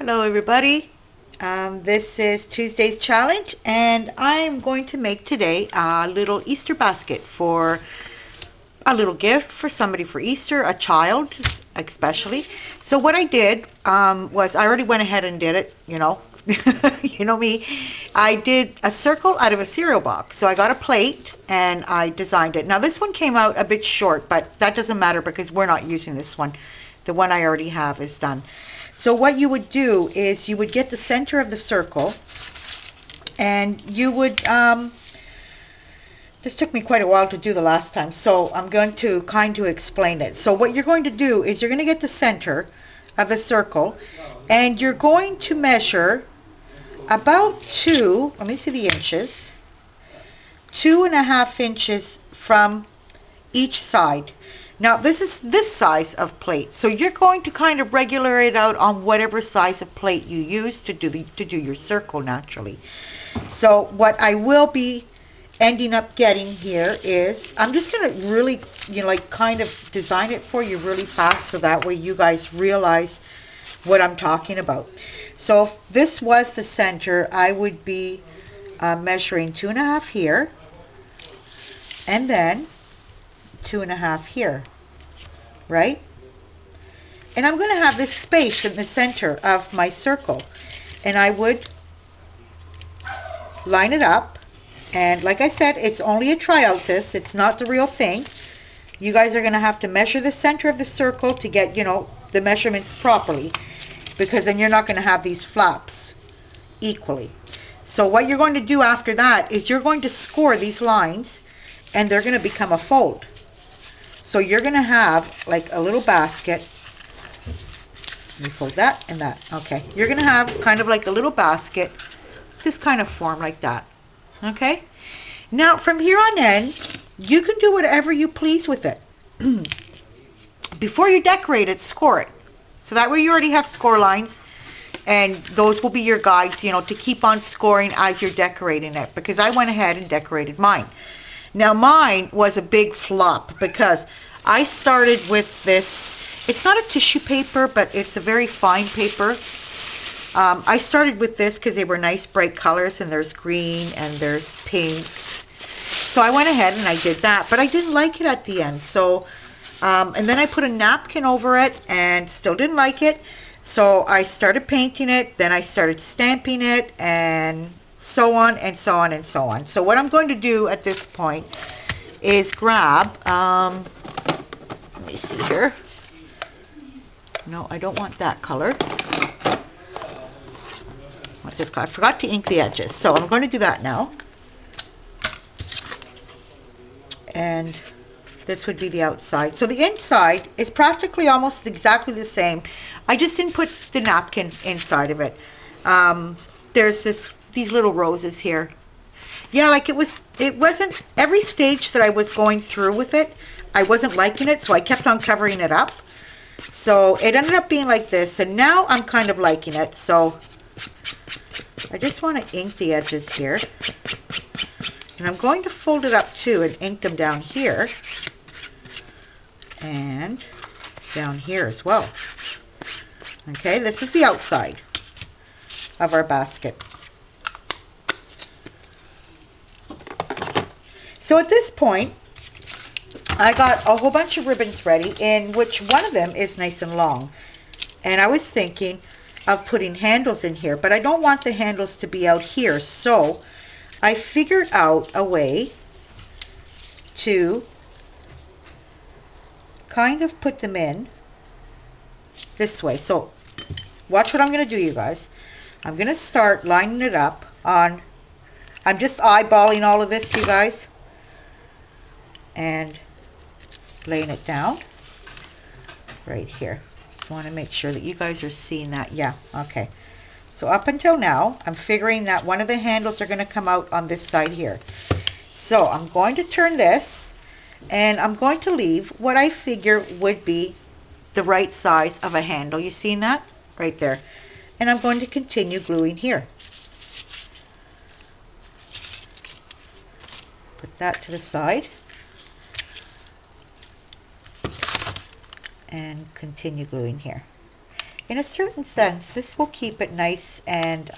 Hello everybody. This is Tuesday's challenge and I'm going to make today a little Easter basket for a little gift for somebody for Easter, a child especially. So what I did was I already went ahead and did it, you know me. I did a circle out of a cereal box. So I got a plate and I designed it. Now this one came out a bit short, but that doesn't matter because we're not using this one. The one I already have is done. So what you would do is you would get the center of the circle and you would, this took me quite a while to do the last time, so I'm going to kind of explain it. So what you're going to do is you're going to get the center of the circle and you're going to measure about let me see the inches, 2.5 inches from each side. Now this is this size of plate, so you're going to kind of regular it out on whatever size of plate you use to do your circle naturally. So what I will be ending up getting here is I'm just gonna really like kind of design it for you really fast so that way you guys realize what I'm talking about. So if this was the center, I would be measuring 2.5 here and then 2.5 here, right? And I'm going to have this space in the center of my circle and I would line it up, and like I said, it's only a tryout. It's not the real thing. You guys are going to have to measure the center of the circle to get the measurements properly, because then you're not going to have these flaps equally. So what you're going to do after that is you're going to score these lines and they're going to become a fold. So you're going to have like a little basket. Let me fold that and that. Okay. You're going to have kind of like a little basket, this kind of form like that. Okay. Now from here on in, you can do whatever you please with it. Before you decorate it, score it. So that way you already have score lines, and those will be your guides, to keep on scoring as you're decorating it, because I went ahead and decorated mine. Now mine was a big flop because I started with this, it's not a tissue paper, but it's a very fine paper. I started with this because they were nice bright colors, and there's green and there's pinks. So I went ahead and I did that, but I didn't like it at the end. So, and then I put a napkin over it and still didn't like it. So I started painting it, then I started stamping it, and so on and so on and so on. So what I'm going to do at this point is grab, let me see here. No, I don't want that color. I want this color. I forgot to ink the edges, so I'm going to do that now. And this would be the outside. So the inside is practically almost exactly the same. I just didn't put the napkin inside of it. There's these little roses here. Yeah, like it wasn't every stage that I was going through with it, I wasn't liking it, so I kept on covering it up. So it ended up being like this, and now I'm kind of liking it. So I just want to ink the edges here. And I'm going to fold it up too and ink them down here and down here as well. Okay, this is the outside of our basket. So at this point, I got a whole bunch of ribbons ready, in which one of them is nice and long. And I was thinking of putting handles in here, but I don't want the handles to be out here. So I figured out a way to kind of put them in this way. So watch what I'm going to do, you guys. I'm going to start lining it up on, I'm just eyeballing all of this, you guys, and laying it down right here. Just want to make sure that you guys are seeing that. Yeah, okay. So up until now, I'm figuring that one of the handles are going to come out on this side here. So I'm going to turn this, and I'm going to leave what I figure would be the right size of a handle. You seen that? Right there. And I'm going to continue gluing here. Put that to the side. And continue gluing here. in a certain sense, this will keep it nice and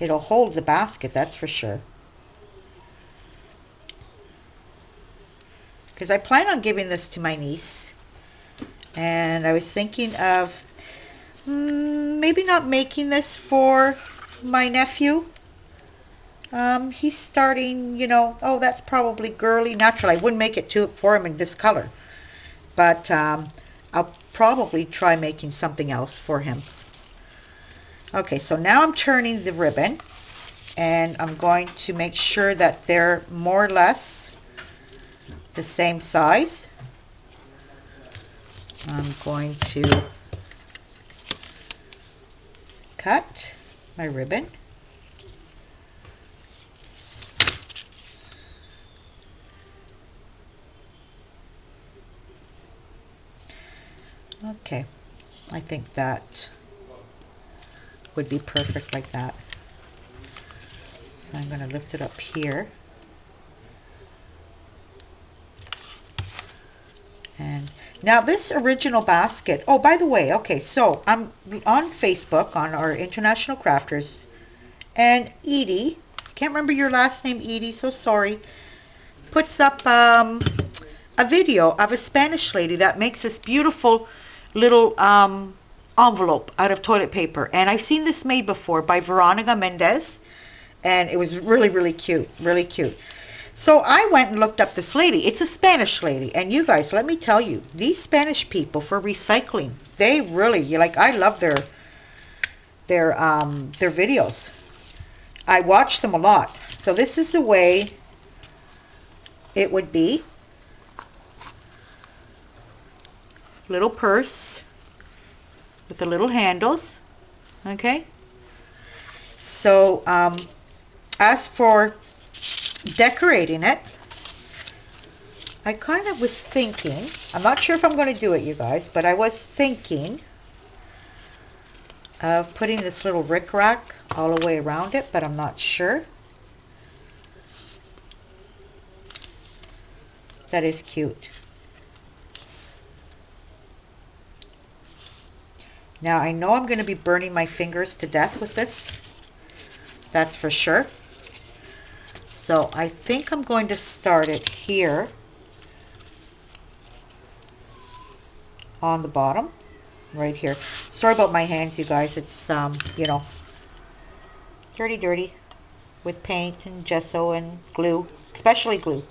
it'll hold the basket, that's for sure. Because I plan on giving this to my niece. And I was thinking of maybe not making this for my nephew. He's starting, you know, oh, that's probably girly. Naturally, I wouldn't make it for him in this color. But I'll probably try making something else for him. Okay, so now I'm turning the ribbon. And I'm going to make sure that they're more or less the same size. I'm going to cut my ribbon. Okay, I think that would be perfect like that. So I'm going to lift it up here. And now this original basket, oh, by the way, okay, so I'm on Facebook on our International Crafters, and Edie, can't remember your last name, Edie, so sorry, puts up a video of a Spanish lady that makes this beautiful little envelope out of toilet paper. And I've seen this made before by Veronica Mendez, and it was really, really cute, really cute. So I went and looked up this lady. It's a Spanish lady. And you guys, let me tell you, these Spanish people for recycling, they really, I love their videos. I watch them a lot. So this is the way it would be. Little purse with the little handles. Okay. So as for decorating it, I kind of was thinking, I'm not sure if I'm going to do it, you guys, but I was thinking of putting this little rickrack all the way around it, but I'm not sure. That is cute. Now I know I'm going to be burning my fingers to death with this. That's for sure. So I think I'm going to start it here on the bottom, right here. Sorry about my hands, you guys. It's, you know, dirty with paint and gesso and glue, especially glue.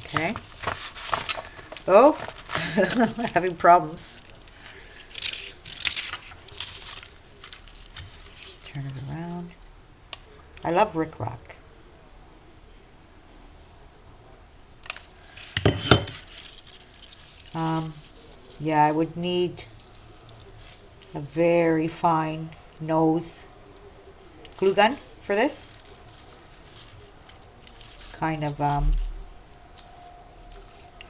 Okay. Oh, having problems. Turn it around. I love rickrack. Yeah, I would need a very fine nose glue gun for this. Kind of,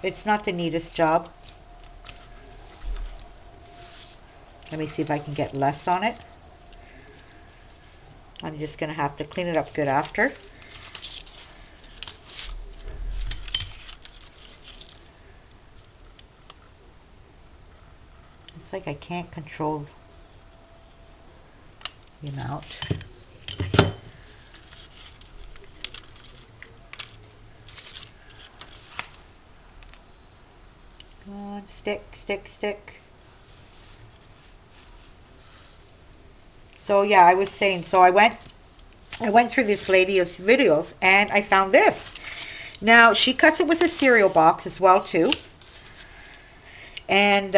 it's not the neatest job. Let me see if I can get less on it. I'm just going to have to clean it up good after. It's like I can't control the amount. Come on, stick. So yeah, I was saying, so I went through this lady's videos and I found this. Now she cuts it with a cereal box as well too. And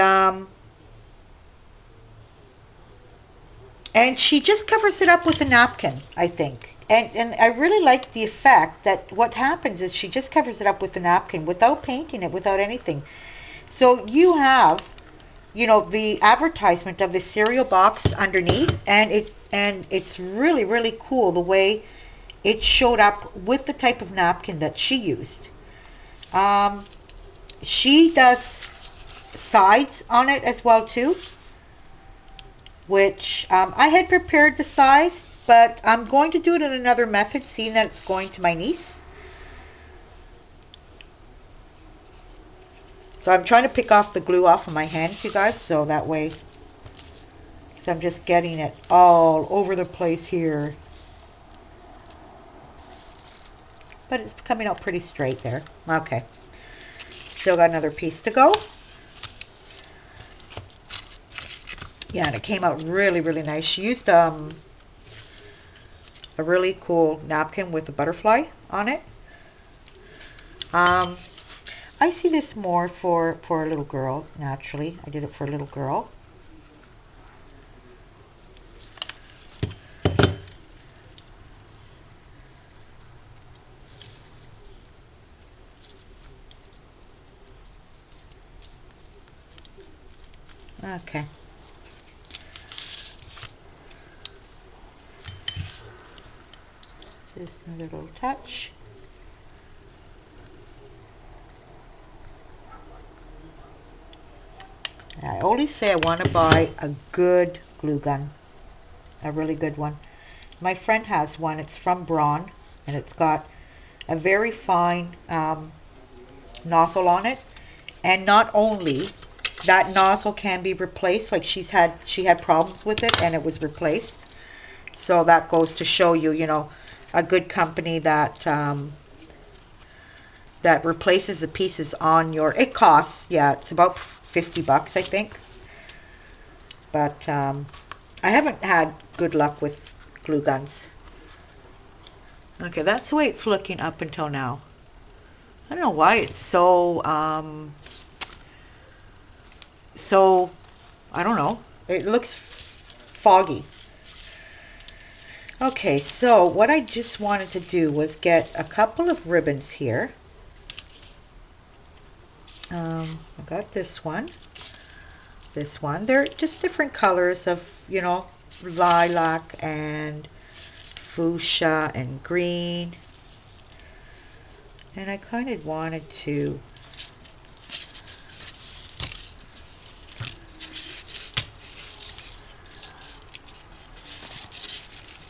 she just covers it up with a napkin, I think. And I really like the effect that what happens is she just covers it up with a napkin without painting it, without anything. So you have, you know, the advertisement of the cereal box underneath, and it's really, really cool the way it showed up with the type of napkin that she used. She does sides on it as well too. which I had prepared the size, but I'm going to do it in another method, seeing that it's going to my niece. So I'm trying to pick off the glue off of my hands, you guys, so that way, so I'm just getting it all over the place here. But it's coming out pretty straight there. Okay. Still got another piece to go. Yeah, and it came out really, really nice. She used a really cool napkin with a butterfly on it. I see this more for a little girl, naturally. I did it for a little girl. Okay. Just a little touch. I always say I want to buy a good glue gun, a really good one. My friend has one. It's from Braun, and it's got a very fine nozzle on it. And not only that nozzle can be replaced, like she had problems with it, and it was replaced. So that goes to show you, you know, a good company that that replaces the pieces on your. It costs, yeah, it's about $50, I think. But I haven't had good luck with glue guns. Okay, that's the way it's looking up until now. I don't know why it's so I don't know. It looks foggy. Okay, so what I just wanted to do was get a couple of ribbons here. I got this one. This one. They're just different colors of, you know, lilac and fuchsia and green. And I kind of wanted to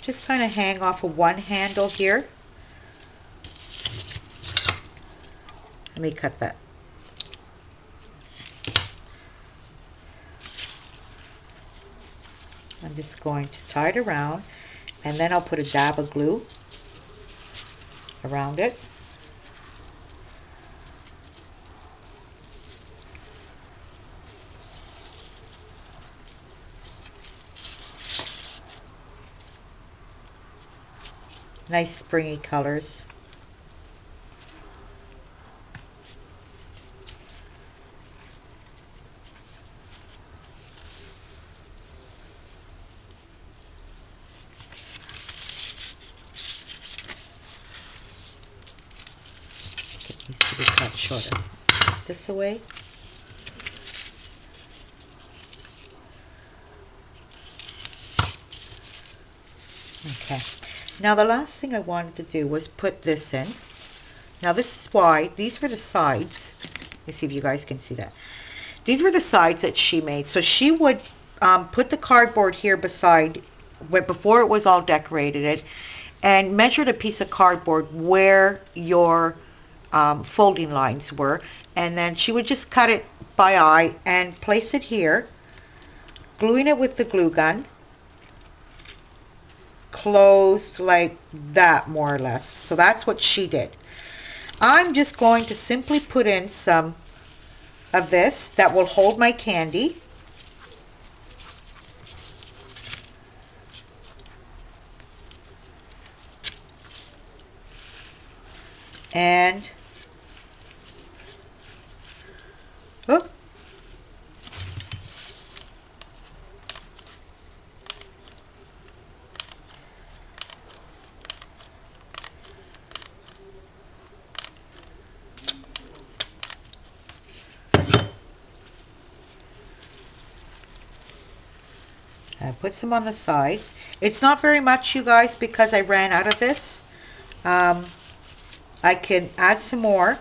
just kind of hang off of one handle here. Let me cut that. I'm just going to tie it around, and then I'll put a dab of glue around it. Nice springy colors. It needs to be cut shorter. This away. Okay. Now the last thing I wanted to do was put this in. Now this is why, these were the sides. Let me see if you guys can see that. These were the sides that she made. So she would put the cardboard here beside, before it was all decorated, and measured a piece of cardboard where your folding lines were. And then she would just cut it by eye and place it here, gluing it with the glue gun. Closed like that, more or less. So that's what she did. I'm just going to simply put in some of this that will hold my candy. And oh, I put some on the sides. It's not very much, you guys, because I ran out of this. I can add some more.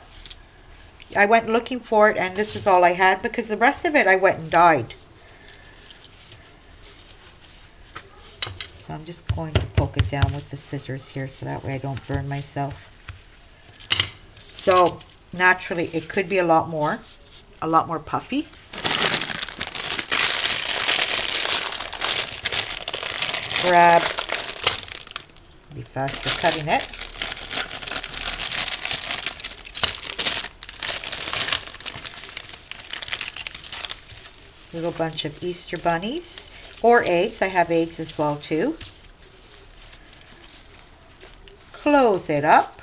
I went looking for it, and this is all I had, because the rest of it I went and dyed. So I'm just going to poke it down with the scissors here so that way I don't burn myself. So naturally it could be a lot more puffy. Grab, be faster cutting it. Little bunch of Easter bunnies or eggs. I have eggs as well too. Close it up.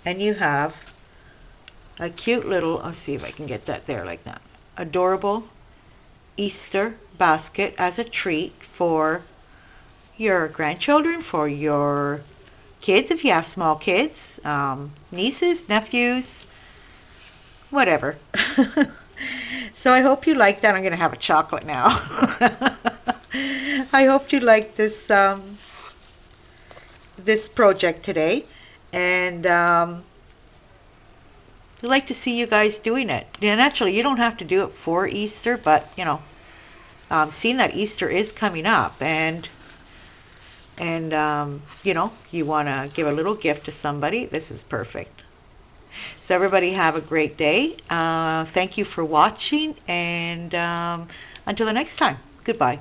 And you have a cute little, I'll see if I can get that there like that, adorable Easter basket as a treat for your grandchildren, for your kids if you have small kids, nieces, nephews, whatever. So I hope you like that. I'm going to have a chocolate now. I hope you like this this project today, and I'd like to see you guys doing it. And actually, you don't have to do it for Easter, but you know, seeing that Easter is coming up, and you know, you want to give a little gift to somebody, this is perfect. So everybody have a great day. Thank you for watching, and until the next time, goodbye.